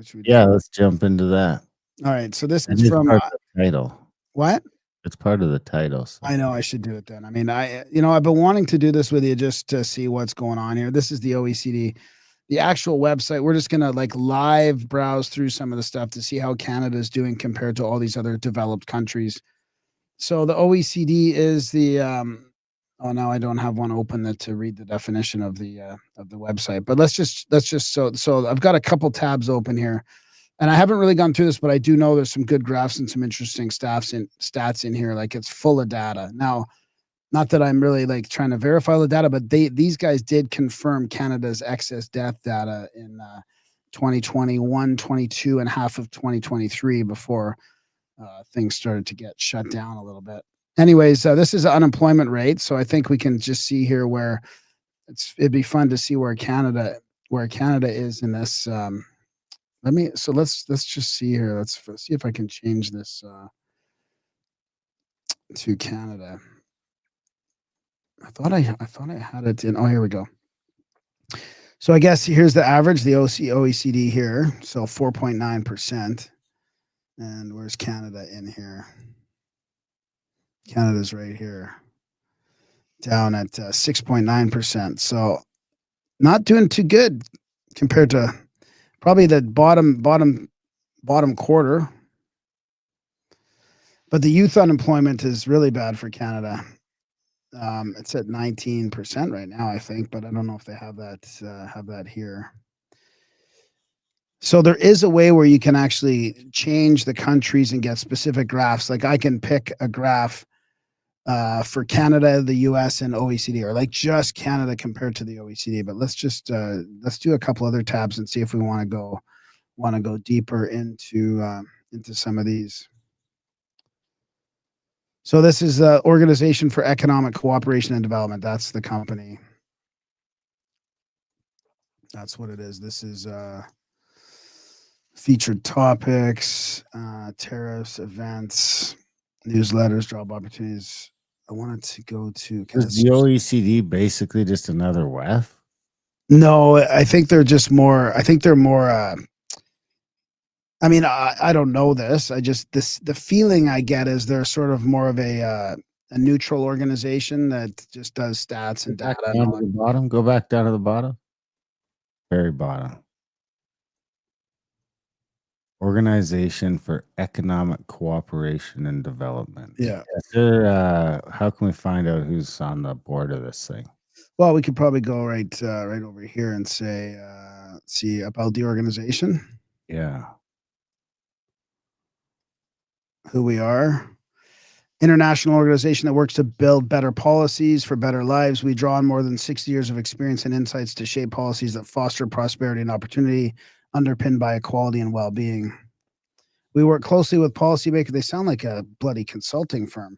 What should we do? Yeah, let's jump into that. All right. So this It is is from part of the title. what? It's part of the title, I so know I should do it then. I mean, I've been wanting to do this with you just to see what's going on here. This is the OECD, the actual website. We're just gonna like live browse through some of the stuff to see how Canada is doing compared to all these other developed countries. So the OECD is the oh, now I don't have one open to read the definition of the website. But let's just so I've got a couple tabs open here. And I haven't really gone through this, but I do know there's some good graphs and some interesting stats in here. Like it's full of data. Now, not that I'm really like trying to verify the data, but these guys did confirm Canada's excess death data in 2021, 22, and half of 2023 before things started to get shut down a little bit. Anyways, this is unemployment rate, so I think we can just see here where it'd be fun to see where Canada is in this. Let's just see here. Let's see if I can change this to Canada. I thought I had it in. Oh, here we go. So I guess here's the average, the OECD here. So 4.9%. And where's Canada in here? Canada's right here, down at 6.9%. So not doing too good compared to probably the bottom quarter. But the youth unemployment is really bad for Canada. It's at 19% right now, I think, but I don't know if they have that here. So there is a way where you can actually change the countries and get specific graphs. Like I can pick a graph for Canada, the US, and OECD, or like just Canada compared to the OECD. But let's do a couple other tabs and see if we want to go deeper into some of these. So this is the Organization for Economic Cooperation and Development. That's the company. That's what it is. This is featured topics, tariffs, events, newsletters, job opportunities. I wanted to go to is the OECD basically just another WEF? No, I think they're just more. I think they're more. I mean, I don't know this. The feeling I get is they're sort of more of a neutral organization that just does stats and data and all that. The bottom. Go back down to the bottom. Very bottom. Organization for Economic Cooperation and Development. Yeah. How can we find out who's on the board of this thing? Well, we could probably go right over here and say, see about the organization. Yeah. Who we are. International organization that works to build better policies for better lives. We draw on more than 60 years of experience and insights to shape policies that foster prosperity and opportunity, underpinned by equality and well-being. We work closely with policymakers. They sound like a bloody consulting firm.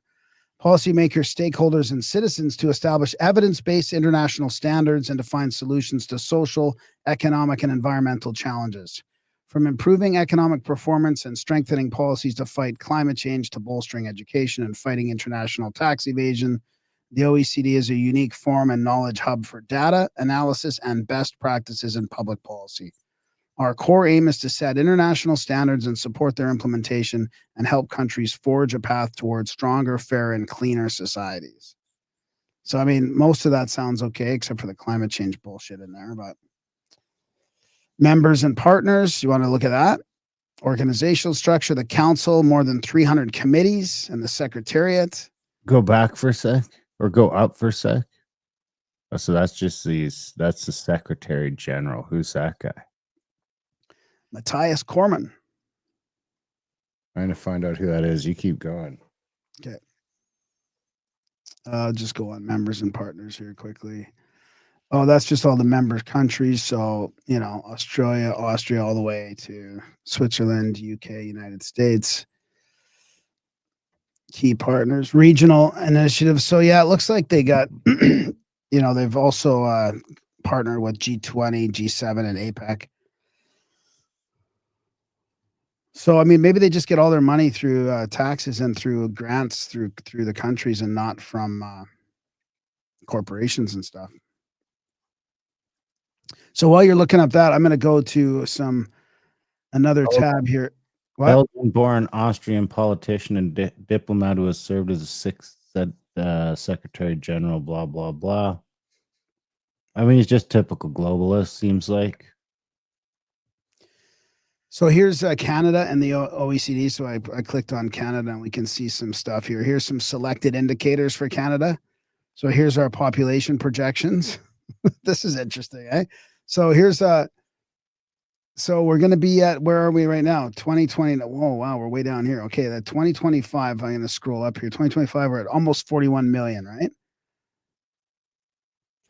Policymakers, stakeholders, and citizens to establish evidence-based international standards and to find solutions to social, economic, and environmental challenges. From improving economic performance and strengthening policies to fight climate change to bolstering education and fighting international tax evasion, the OECD is a unique forum and knowledge hub for data, analysis, and best practices in public policy. Our core aim is to set international standards and support their implementation and help countries forge a path towards stronger, fairer, and cleaner societies. So, I mean, most of that sounds okay, except for the climate change bullshit in there. But members and partners, you want to look at that? Organizational structure, the council, more than 300 committees, and the secretariat. Go back for a sec, or go up for a sec. Oh, so that's that's the Secretary General. Who's that guy? Matthias Cormann. Trying to find out who that is. You keep going. Okay. I'll just go on members and partners here quickly. Oh, that's just all the member countries. So, Australia, Austria, all the way to Switzerland, UK, United States. Key partners, regional initiatives. So, yeah, it looks like they got, they've also partnered with G20, G7, and APEC. So, I mean, maybe they just get all their money through taxes and through grants through the countries and not from corporations and stuff. So while you're looking up that, I'm going to go to some another tab here. What? Belgian-born Austrian politician and diplomat who has served as a sixth Secretary General, blah, blah, blah. I mean, he's just typical globalist, seems like. So here's Canada and the OECD. So I clicked on Canada and we can see some stuff here. Here's some selected indicators for Canada. So here's our population projections. This is interesting, eh? So here's so we're going to be at, where are we right now? 2020. Oh, wow. We're way down here. Okay. That 2025, I'm going to scroll up here. 2025, we're at almost 41 million, right?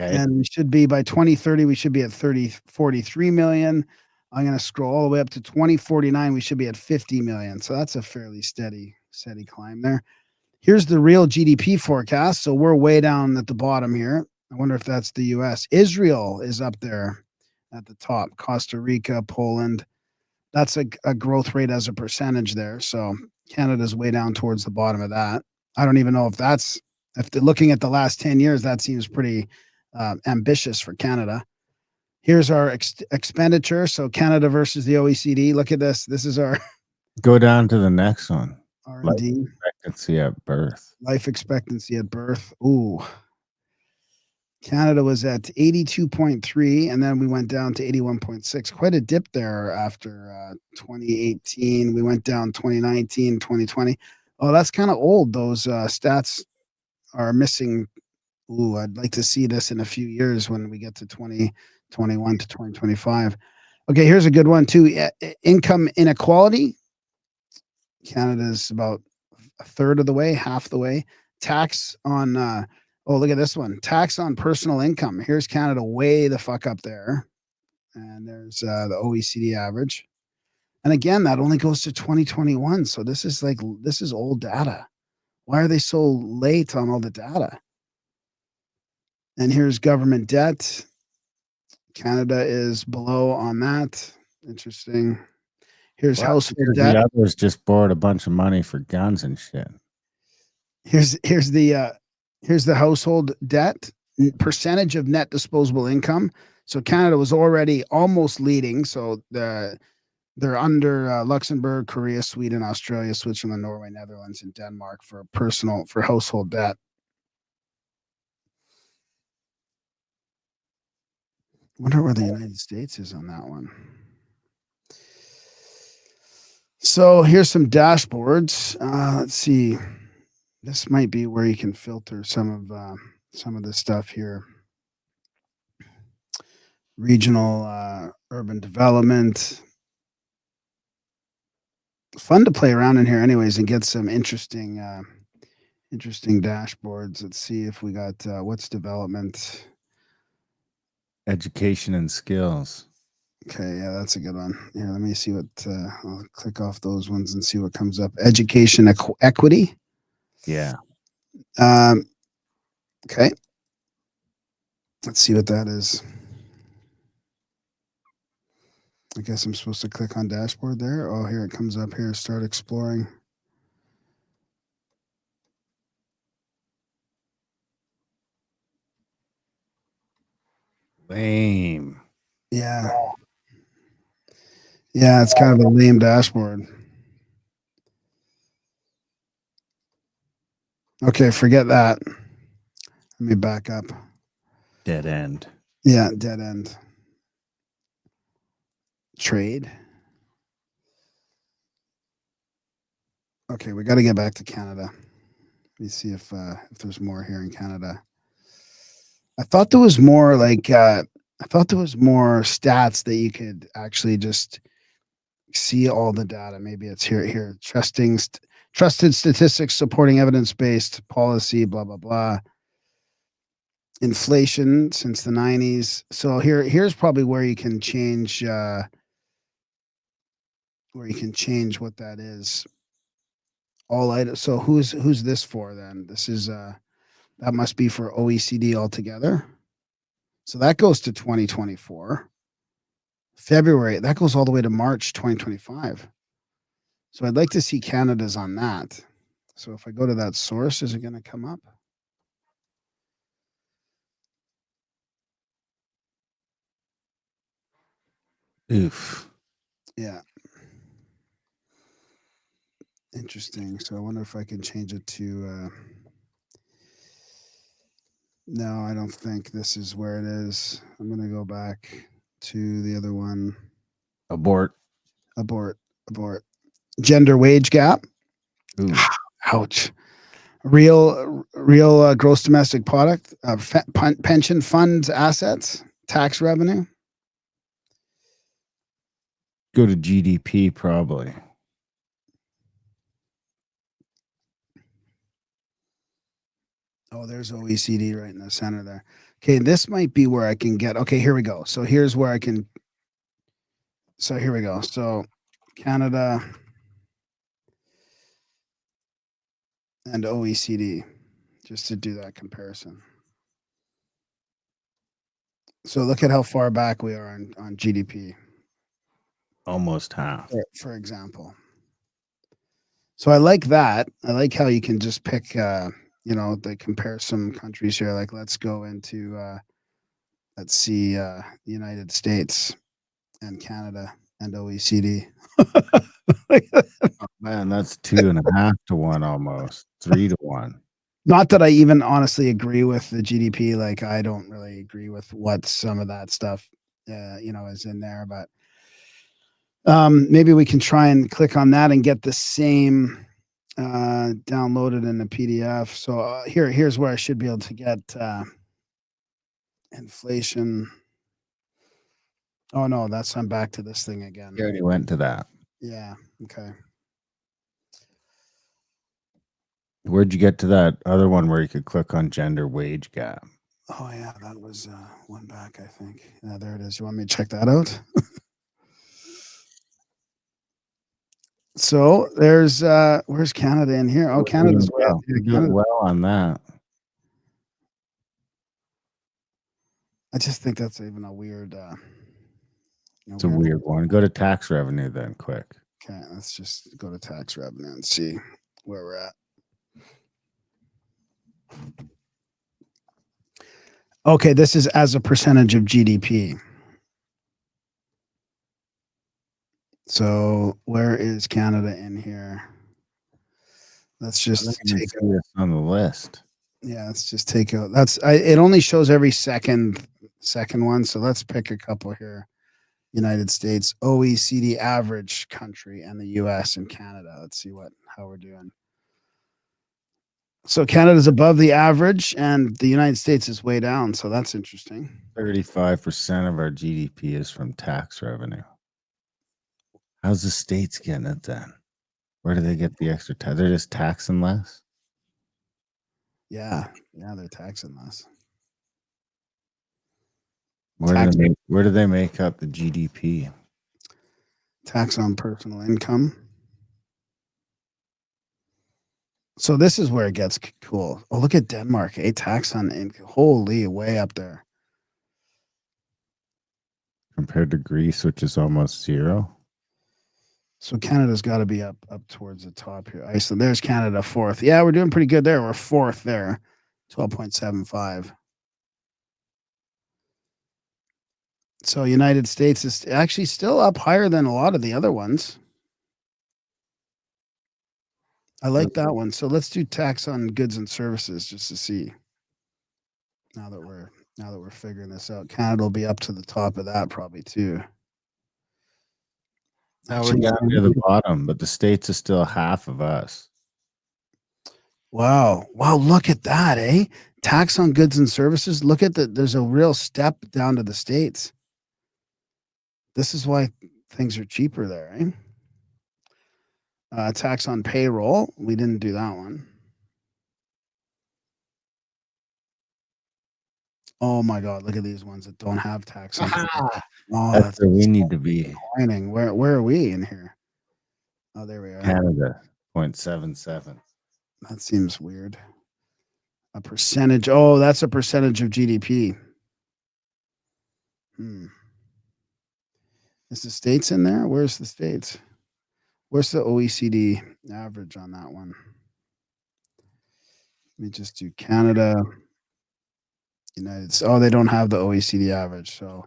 Okay. And we should be by 2030, we should be at 43 million. I'm going to scroll all the way up to 2049. We should be at 50 million. So that's a fairly steady climb there. Here's the real GDP forecast. So we're way down at the bottom here. I wonder if that's the US. Israel is up there at the top. Costa Rica, Poland. That's a growth rate as a percentage there. So Canada's way down towards the bottom of that. I don't even know if that's, if they're looking at the last 10 years, that seems pretty ambitious for Canada. Here's our expenditure. So Canada versus the OECD. Look at this. This is our Go down to the next one. Life R&D. expectancy at birth. Life expectancy at birth. Ooh. Canada was at 82.3, and then we went down to 81.6. Quite a dip there after 2018. We went down 2019, 2020. Oh, that's kind of old. Those stats are missing. Ooh, I'd like to see this in a few years when we get to 2021 to 2025. Okay, here's a good one too. Income inequality. Canada's about a third of the way, half the way. Tax on oh, look at this one. Tax on personal income. Here's Canada way the fuck up there. And there's the OECD average. And again, that only goes to 2021. So this is old data. Why are they so late on all the data? And here's government debt. Canada is below on that. Interesting. Here's household debt. The others just borrowed a bunch of money for guns and shit. Here's the household debt percentage of net disposable income. So Canada was already almost leading. So they're under Luxembourg, Korea, Sweden, Australia, Switzerland, Norway, Netherlands, and Denmark for household debt. Wonder where the United States is on that one. So here's some dashboards. Let's see. This might be where you can filter some of the stuff here. Regional urban development. Fun to play around in here anyways and get some interesting dashboards. Let's see if we got what's development. Education and skills. Okay, yeah, that's a good one. Yeah, let me see what I'll click off those ones and see what comes up. Education equity. Yeah. Okay. Let's see what that is. I guess I'm supposed to click on dashboard there. Oh, here it comes up here. Start exploring. Lame. Yeah. Yeah, it's kind of a lame dashboard. Okay, forget that. Let me back up. Dead end. Yeah, dead end. Trade. Okay, we got to get back to Canada. Let me see if there's more here in Canada. I thought there was more stats that you could actually just see all the data. Maybe it's here. Trusted statistics supporting evidence-based policy, blah, blah, blah. Inflation since the 90s. So here's probably where you can change what that is. All items. So who's this for then? This is that must be for OECD altogether. So that goes to 2024. February, that goes all the way to March 2025. So I'd like to see Canada's on that. So if I go to that source, is it going to come up? Oof. Yeah. Interesting. So I wonder if I can change it to. No, I don't think this is where it is. I'm gonna go back to the other one. Abort. Abort. Abort. Gender wage gap. Ooh. Ouch. Real gross domestic product. Pension funds assets. Tax revenue. Go to GDP probably. Oh, there's OECD right in the center there. Okay, this might be where I can get. Okay, here we go. So here's where I can. So here we go. So Canada and OECD, just to do that comparison. So look at how far back we are on GDP, Almost half. for example. So I like that. I like how you can just pick, they compare some countries here. Like let's go into, let's see, the United States and Canada and OECD. Man, that's 2.5 to 1 almost. 3 to 1. Not that I even honestly agree with the GDP. Like I don't really agree with what some of that stuff, is in there. But maybe we can try and click on that and get the same downloaded in the PDF. So here's where I should be able to get inflation. Oh no, I'm back to this thing again. You already went to that. Yeah. Okay. Where'd you get to that other one where you could click on gender wage gap? Oh yeah, that was one back, I think. Yeah, there it is. You want me to check that out? So there's where's Canada in here? Oh, Canada's way up You're here. doing well on that. I just think that's even a weird. It's a weird one. Go to tax revenue then, quick. Okay, let's just go to tax revenue and see where we're at. Okay, this is as a percentage of GDP. So where is Canada in here? Let's just take this on the list. Yeah, let's just take out. It only shows every second one. So let's pick a couple here. United States, OECD average country, and the US and Canada. Let's see how we're doing. So Canada's above the average and the United States is way down. So that's interesting. 35% of our GDP is from tax revenue. How's the states getting it then? Where do they get the extra tax? They're just taxing less? Yeah, they're taxing less. Where do they make up the GDP? Tax on personal income. So this is where it gets cool. Oh, look at Denmark. Tax on income. Holy, way up there. Compared to Greece, which is almost zero. So Canada's got to be up towards the top here. Iceland. There's Canada, fourth. Yeah, we're doing pretty good there. We're fourth there, 12.75. So United States is actually still up higher than a lot of the other ones. I like that one. So let's do tax on goods and services just to see. Now that we're figuring this out, Canada will be up to the top of that probably too. Now we're down near the bottom, but the states is still half of us. Wow. Look at that, eh? Tax on goods and services. Look at there's a real step down to the states. This is why things are cheaper there, eh? Tax on payroll. We didn't do that one. Oh my God! Look at these ones that don't have tax on. Oh, that's where we need to be. Where are we in here? Oh, there we are. Canada, 0.77. That seems weird. A percentage. Oh, that's a percentage of GDP. Is the states in there? Where's the states? Where's the OECD average on that one? Let me just do Canada, United States. Oh, they don't have the OECD average, so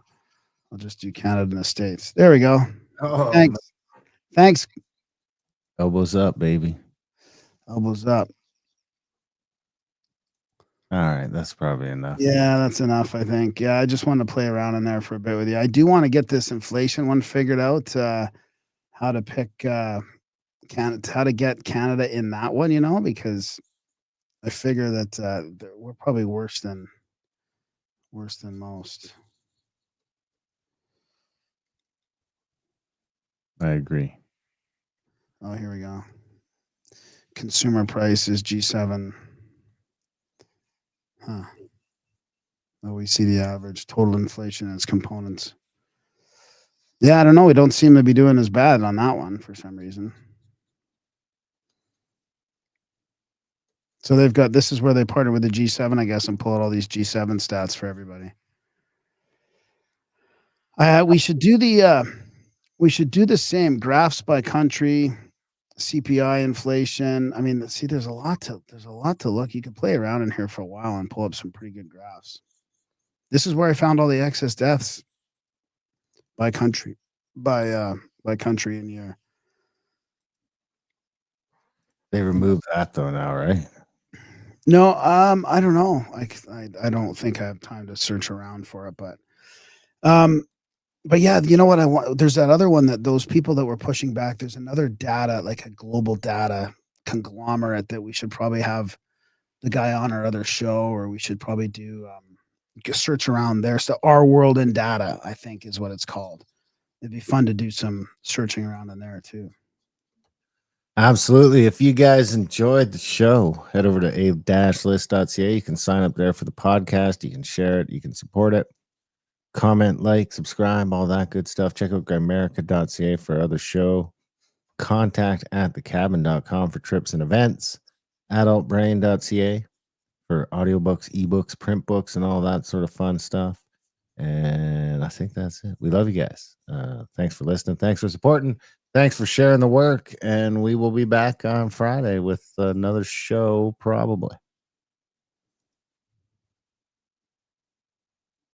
I'll just do Canada and the States. There we go. Oh, Thanks. Elbows up, baby. Elbows up. All right, that's probably enough. Yeah, that's enough, I think. Yeah, I just wanted to play around in there for a bit with you. I do want to get this inflation one figured out, how to pick, Canada, how to get Canada in that one, because I figure that, we're probably worse than most. I agree. Oh, here we go. Consumer prices, G7. Huh. OECD average, total inflation and its components. Yeah, I don't know. We don't seem to be doing as bad on that one for some reason. So they've got this is where they partner with the G7, I guess, and pull out all these G7 stats for everybody. We should do the same graphs by country, CPI, inflation. I mean, see, there's a lot to look. You could play around in here for a while and pull up some pretty good graphs. This is where I found all the excess deaths by country, by country and year. They removed that though now, right? No, I don't know. I don't think I have time to search around for it, um, but yeah, you know what I want? There's that other one that those people that were pushing back. There's another data, like a global data conglomerate that we should probably have the guy on our other show, or we should probably do search around there. So our world in data, I think, is what it's called. It'd be fun to do some searching around in there too. Absolutely. If you guys enjoyed the show, head over to a-list.ca. You can sign up there for the podcast. You can share it. You can support it. Comment, like, subscribe, all that good stuff. Check out grimerica.ca for other show. Contact at thecabin.com for trips and events. Adultbrain.ca for audiobooks, ebooks, print books, and all that sort of fun stuff. And I think that's it. We love you guys. Thanks for listening. Thanks for supporting. Thanks for sharing the work. And we will be back on Friday with another show, probably.